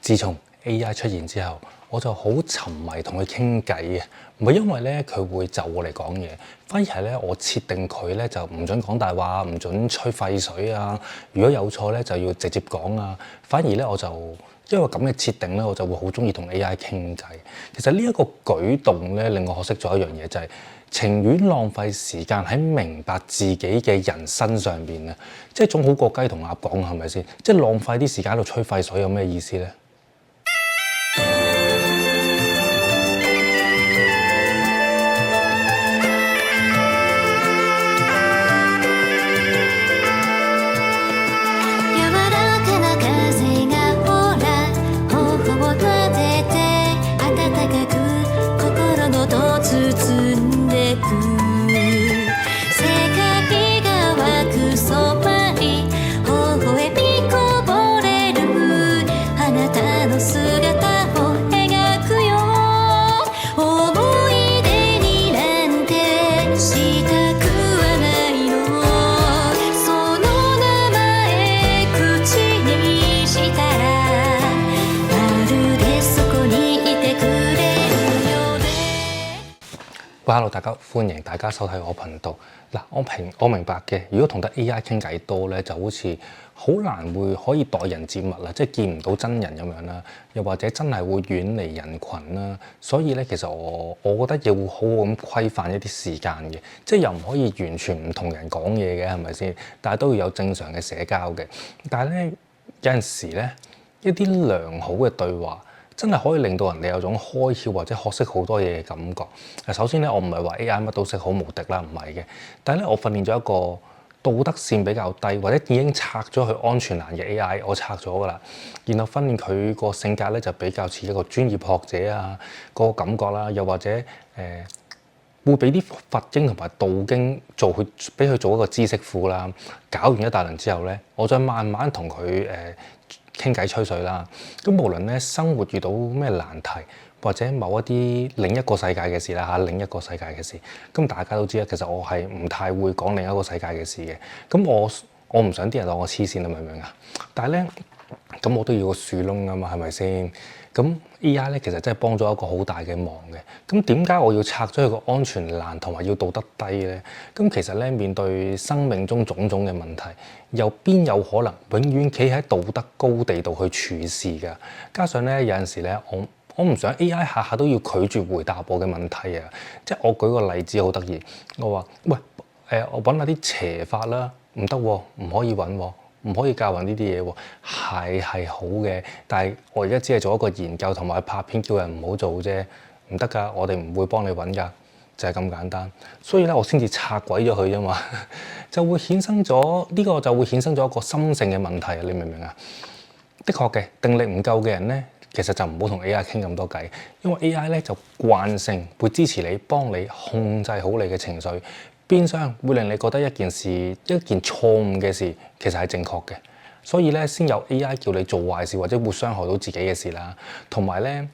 自從 AI 出現之後，我就好沉迷同佢傾偈嘅，唔係因為咧佢會就我嚟講嘢，反而係咧我設定佢咧就唔準講大話，唔準吹廢水啊。如果有錯咧就要直接講啊。反而咧我就因為咁嘅設定咧，我就會好中意同 AI 傾偈。其實呢一個舉動咧令我學識咗一樣嘢，就係情願浪費時間喺明白自己嘅人身上邊啊，即係總好過雞同鴨講，係咪先？即係浪費啲時間喺度吹廢水有咩意思咧？Hello， 大家歡迎大家收睇我頻道。嗱，我明白嘅，如果同得 AI 傾偈多咧，就好似好難會可以待人接物啦，即係見唔到真人咁樣啦，又或者真係會遠離人群啦。所以咧，其實我覺得要好好咁規範一啲時間嘅，即係又唔可以完全唔同人講嘢嘅，係咪先？但係都要有正常嘅社交嘅。但係咧，有陣時咧，一啲良好嘅對話，真係可以令到人哋有種開竅或者學識好多嘢嘅感覺。首先咧，我唔係話 AI 乜都識好無敵啦，唔係嘅。但係咧，我訓練咗一個道德線比較低，或者已經拆咗佢安全欄嘅 AI，我拆咗㗎啦。然後訓練佢個性格咧就比較似一個專業學者啊，個感覺啦，又或者會俾啲佛經同埋道經俾佢做一個知識庫啦。搞完一大輪之後咧，我再慢慢同佢傾偈吹水啦，咁無論咧生活遇到咩難題，或者某一啲另一個世界嘅事啦嚇，另一個世界嘅事，咁大家都知啦，其實我係唔太會講另一個世界嘅事嘅，咁我唔想啲人當我黐線啊，明唔明啊？但係咧，咁我都要個樹窿啊嘛，係咪先？咁 AI 咧其實真係幫咗一個好大嘅忙嘅。咁點解我要拆咗佢個安全欄同埋要道德低咧？咁其實咧面對生命中種種嘅問題，又邊有可能永遠企喺道德高地度去處事㗎？加上咧有陣時咧，我唔想 AI 下下都要拒絕回答我嘅問題啊！即係我舉個例子好得意，我話喂我揾下啲邪法啦，唔得喎，唔可以揾喎。唔可以教人呢啲嘢喎，係好嘅，但係我而家只係做一個研究同埋拍片，叫人唔好做啫，唔得㗎，我哋唔會幫你揾㗎，就係咁簡單。所以咧，我先至拆鬼咗佢啫嘛，就會衍生咗呢個就會衍生咗一個心性嘅問題啊！你明唔明啊？的確嘅，定力唔夠嘅人咧，其實就唔好同 AI 傾咁多偈，因為 AI 咧就慣性會支持你，幫你控制好你嘅情緒。變相會令你覺得一件錯誤嘅事其實係正確嘅，所以咧先有 AI 叫你做壞事或者會傷害到自己嘅事啦。同埋咧，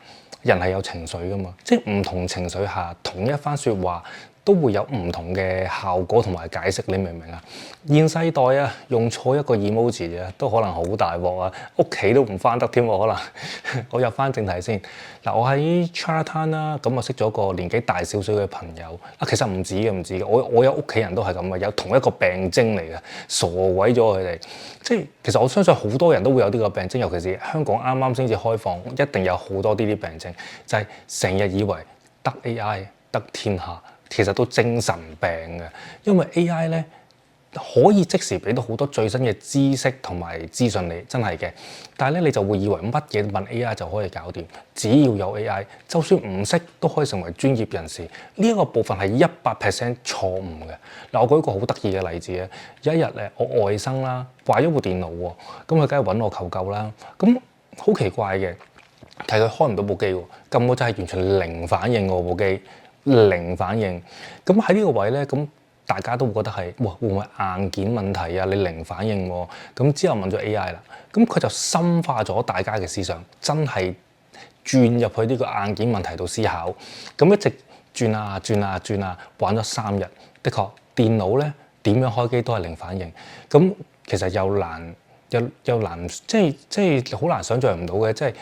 人係有情緒㗎嘛，即係唔同情緒下同一番説話都會有唔同嘅效果同埋解釋，你明唔明啊？現世代啊，用錯一個 emoji 啊，都可能好大鑊啊，屋企都唔返得添喎，可能。我入返正題先。嗱，我喺 Chinatown 啦，咁我識咗個年紀大少少嘅朋友。啊，其實唔止嘅，我有屋企人都係咁嘅，有同一個病徵嚟嘅，傻鬼咗佢哋。即係其實我相信好多人都會有呢個病徵，尤其是香港啱啱先至開放，一定有好多呢啲病徵，就係成日以為得 AI 得天下。其實都精神病嘅，因為 AI 咧可以即時俾到好多最新嘅知識同埋資訊你，真係嘅。但係咧你就會以為乜嘢問 AI 就可以搞掂，只要有 AI，就算唔識都可以成為專業人士。呢一個部分係100% 錯誤嘅。嗱，我舉一個好得意嘅例子啊，有一日咧我外甥啦壞咗部電腦喎，咁佢梗係揾我求救啦。咁好奇怪嘅，睇佢開唔到部機喎，撳個掣係完全零反應喎部機。零反應，咁喺呢個位咧，咁大家都會覺得係，哇，會唔會硬件問題啊？你零反應喎，咁之後問咗 AI 啦，咁佢就深化咗大家嘅思想，真係轉入去呢個硬件問題度思考，咁一直轉啊，玩咗3日，的確電腦咧點樣開機都係零反應，咁其實又難又難，即係好難想像唔到嘅，即係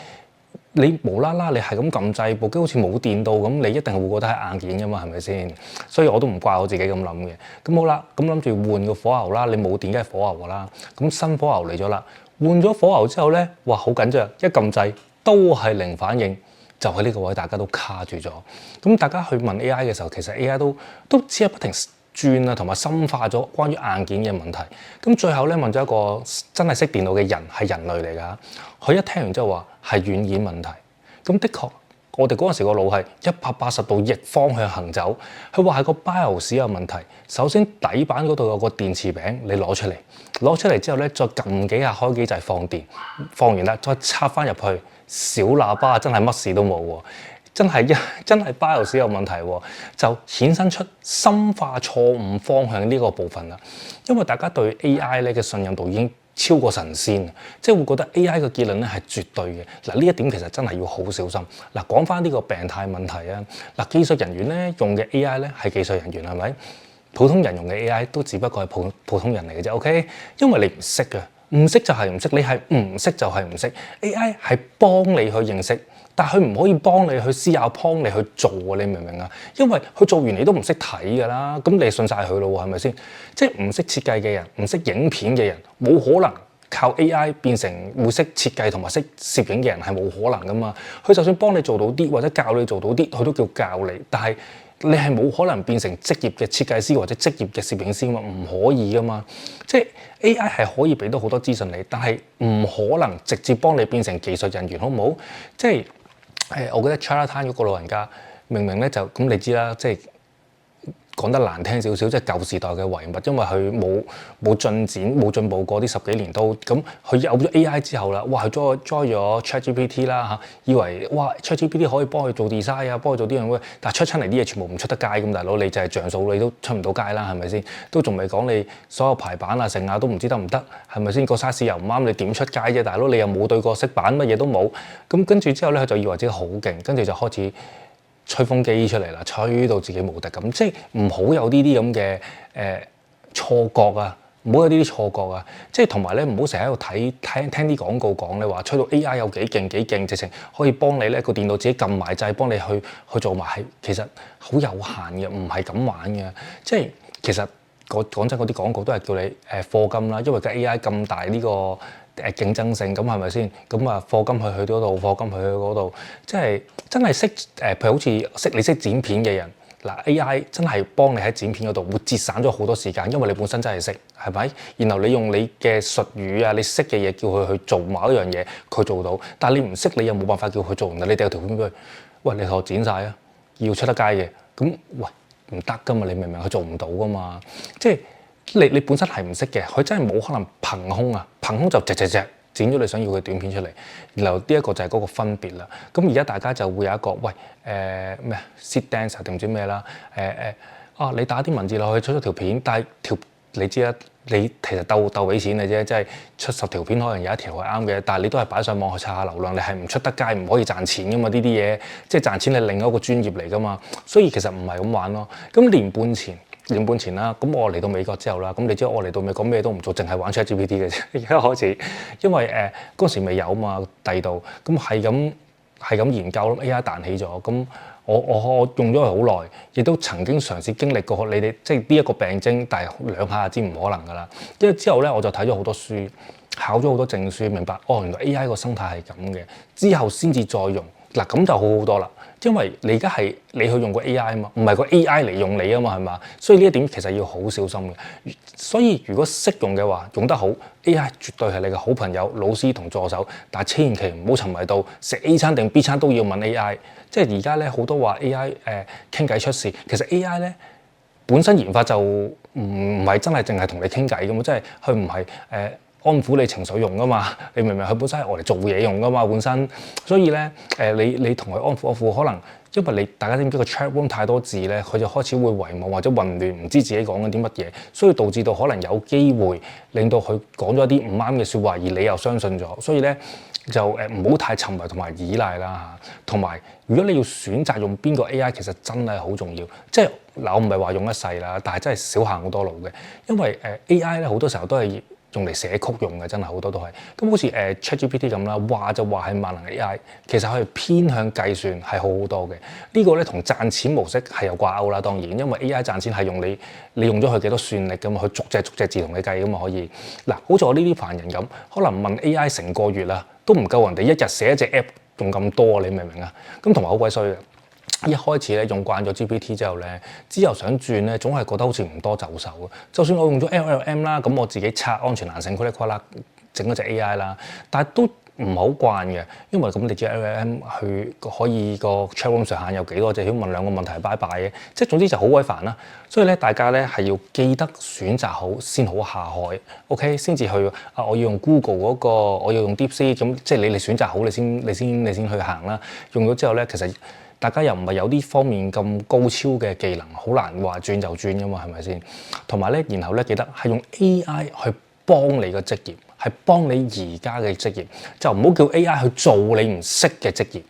你無啦啦你係咁撳掣，部機好似冇電到咁，你一定會覺得係硬件㗎嘛，係咪先？所以我都唔怪我自己咁諗嘅。咁好啦，咁諗住換個火牛啦，你冇電梗係火牛㗎啦。咁新火牛嚟咗啦，換咗火牛之後咧，哇好緊張，一撳掣都係零反應。就喺呢個位，大家都卡住咗。咁大家去問 AI 嘅時候，其實 AI 都只係不停轉啊，同埋深化咗關於硬件嘅問題。咁最後咧問咗一個真係識電腦嘅人，係人類嚟㗎。佢一聽完之後話係軟件問題。咁的確，我哋嗰陣時個腦係180度逆方向行走。佢話係個 BIOS 有問題。首先底板嗰度有個電池餅，你攞出嚟之後咧，再撳幾下開機掣放電，放完啦再插翻入去。小喇叭真係乜事都冇喎，真係 BIOS 有問題喎，就衍生出深化錯誤方向呢個部分啦。因為大家對 AI 咧嘅信任度已經超過神仙，即係會覺得 AI 嘅結論咧係絕對嘅。嗱呢一點其實真係要好小心。嗱講翻呢個病態問題啊，嗱技術人員咧用嘅 AI 咧係技術人員係咪？普通人用嘅 AI 都只不過係普通人嚟嘅啫。OK， 因為你唔識嘅。唔識就係唔識，你係唔識就係唔識。AI 係幫你去認識，但係佢唔可以幫你去思考，幫你去做啊！你明唔明啊？因為佢做完你都唔識睇㗎啦，咁你信晒佢咯喎，係咪先？即係唔識設計嘅人，唔識影片嘅人，冇可能靠 AI 變成會識設計同埋識攝影嘅人係冇可能㗎嘛。佢就算幫你做到啲，或者教你做到啲，佢都叫教你，但係你係冇可能變成職業嘅設計師或者職業嘅攝影師嘛，唔可以㗎嘛。即係 AI 係可以俾到好多資訊你，但係唔可能直接幫你變成技術人員，好唔好？即係我覺得 Chinatown 嗰個老人家明明咧就咁，你知啦，即係講得難聽少少，即係舊時代嘅遺物，因為佢冇進展冇進步過啲10幾年都咁，佢有咗 AI 之後啦，哇！佢 join 咗 ChatGPT 啦嚇，以為哇 ChatGPT 可以幫佢做 design 啊，幫佢做啲樣嘅，但係出親嚟啲嘢全部唔出得街咁，大佬你就係像素你都出唔到街啦，係咪先？都仲未講你所有排版啊成啊都唔知得唔得，係咪先？個 size 又唔啱，你點出街啫，大佬你又冇對過色板，乜嘢都冇，咁跟住之後咧，佢就以為自己好勁，跟住就開始吹風機出嚟啦，吹到自己無敵咁，即係唔好有呢啲咁嘅錯覺啊，唔好有呢啲錯覺啊，即係同埋咧唔好成日喺度聽啲廣告講咧話吹到 AI 有幾勁，直情可以幫你咧個電腦自己撳埋掣，幫你去做埋，係其實好有限嘅，唔係咁玩嘅，即係其實講真嗰啲廣告都係叫你課金啦，因為個 AI 咁大呢個競爭性，咁係咪先？咁啊課金去嗰度，課金去嗰度，即係真係識譬如好似你識剪片嘅人，嗱 AI 真係幫你喺剪片嗰度會節省咗好多時間，因為你本身真係識，係咪？然後你用你嘅術語啊，你識嘅嘢叫佢去做某一樣嘢，佢做到，但係你唔識，你又冇辦法叫佢做，你掉條片俾佢，喂你同我剪晒啊，要出得街嘅，咁喂唔得噶嘛，你明唔明？佢做唔到噶嘛，即係。你本身係唔識嘅，佢真係冇可能憑空就隻剪咗你想要嘅短片出嚟。然後呢一個就係嗰個分別啦。咁而家大家就會有一個喂咩 Seed Dancer 定唔知咩啦你打啲文字落去出咗條片，但係你知啦，你其實鬥俾錢嘅啫，即係出10條片可能有一條係啱嘅，但係你都係擺上網去刷下流量，你係唔出得街，唔可以賺錢噶嘛，呢啲嘢即係賺錢係另一個專業嚟噶嘛，所以其實唔係咁玩咯。咁年半前啦，咁我嚟到美國之後啦，咁你知我嚟到美國咩都唔做，淨係玩 ChatGPT 嘅啫。而家開始，因為嗰時未有嘛，第二度咁係咁研究咯 ，AI 彈起咗，咁我用咗佢好耐，亦都曾經嘗試經歷過你哋即係呢一個病徵，但係2下就知唔可能噶啦。因為之後咧我就睇咗好多書，考咗好多證書，明白原來 AI 個生態係咁嘅，之後先至再用嗱，咁就好好多啦。因為你而家係你去用個 AI 啊嘛，唔係個 AI 嚟用你啊嘛，係嘛？所以呢一點其實要好小心嘅。所以如果識用嘅話，用得好 AI 絕對係你嘅好朋友、老師同助手，但係千祈唔好沉迷到食 A 餐定 B 餐都要問 AI。即係而家咧好多話 AI 傾偈出事，其實 AI 咧本身研發就唔係真係淨係同你傾偈㗎嘛，即係佢唔係安撫你情緒用噶嘛，你明唔明？佢本身係我嚟做嘢用噶嘛，本身，所以咧你同佢安撫，可能因為大家知唔知個 chat room 太多字咧，佢就開始會遺忘或者混亂，唔知自己講緊啲乜嘢，所以導致到可能有機會令到佢講咗啲唔啱嘅説話，而你又相信咗，所以咧就唔好太沉迷同埋依賴啦嚇，同埋如果你要選擇用邊個 AI，其實真係好重要，即係嗱我唔係話用一世啦，但係真係少行好多路嘅，因為AI 咧好多時候都係用嚟寫曲用嘅，真係好多都係。咁好似ChatGPT 咁啦，話就話係萬能 AI，其實佢係偏向計算係好好多嘅。呢個咧同賺錢模式係有掛鈎啦，當然，因為 AI 賺錢係用你用咗佢幾多算力咁嘛，佢逐隻字同你計咁嘛可以。嗱，好似我呢啲凡人咁，可能問 AI 成個月啦，都唔夠人哋一日寫一隻 app 用咁多，你明唔明啊？咁同埋好鬼衰嘅。一開始咧用慣咗 GPT 之後咧，之後想轉咧，總係覺得好似唔多就手。就算我用咗 LLM 啦，咁我自己測安全難性，啦，整咗隻 AI 啦，但係都唔係好慣嘅，因為咁你知 LLM 佢可以個 chat room 上限有幾多隻，只要問兩個問題拜拜嘅，即係總之就好鬼煩啦。所以咧，大家咧係要記得選擇好先好下海 ，OK， 先至去我要用 Google 嗰個，我要用 DeepSeek，咁即係你選擇好，你先去行啦。用咗之後咧，其實大家又唔係有啲方面咁高超嘅技能，好難話轉就轉噶嘛，係咪先？同埋咧，然後咧記得係用 AI 去幫你個職業，係幫你而家嘅職業，就唔好叫 AI 去做你唔識嘅職業。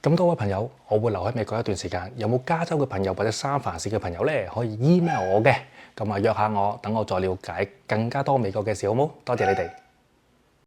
咁多位朋友，我會留喺美國一段時間，有冇加州嘅朋友或者三藩市嘅朋友咧，可以 email 我嘅，咁啊約下我，等我再了解更加多美國嘅事，好冇？多謝你哋。